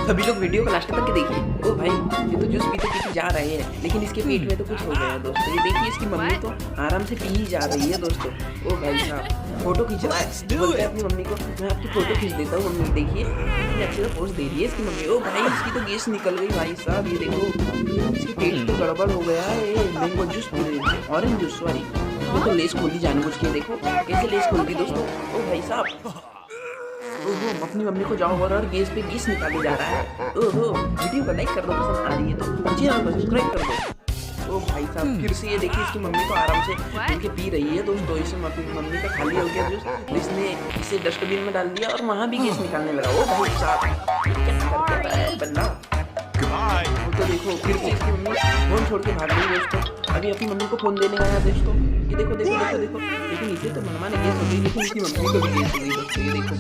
सभी लोग वीडियो को लास्ट तक देखिए। ओ भाई, ये तो जूस पीते पीते जा रहे हैं, लेकिन इसके पेट में तो कुछ हो गया है दोस्तों। ये देखिए, इसकी मम्मी तो आराम से पी ही जा रही है दोस्तों। ओ भाई साहब, फोटो खींच रहा है, बोलता है अपनी मम्मी को मैं आपकी फोटो खींच देता हूँ। मम्मी देखिए कितनी अच्छी से पोज दे रही है इसकी मम्मी। ओ भाई, इसकी तो गैस निकल गई भाई साहब। ये देखो, इसके पेट तो गड़बड़ हो गया है। ये मैंगो जूस पी रही है, ऑरेंज जूस सॉरी। वो तो लेस खोल दी जानबूझ के, देखो कैसे लेस खोल दी दोस्तों। ओ भाई साहब, ओहो, अपनी मम्मी को जाओ और गैस पे गैस निकाले जा रहा है। ओहो, वीडियो को लाइक कर दो पसंद आ रही है तो, चैनल को सब्सक्राइब कर दो। ओ भाई साहब, फिर से ये देखिए इसकी मम्मी को आराम से इनके पी रही है दोस्तों। इसे मम्मी का खाली हो गया जूस, तो इसने इसे डस्टबिन में डाल दिया और वहाँ भी गैस निकालने लगा। ओ भाई साहब, क्या कर रहा है बंदा। वो तो देखो, फिर से इसकी मम्मी फोन छोड़ के भाग गई दोस्तों। अभी अपनी मम्मी को फोन देने आया दोस्तों। ये देखो देखो देखो देखो, लेकिन इसे तो मनमाने गैस हो गई, लेकिन इसकी मम्मी को भी गैस हो गई दोस्तों। ये देखो।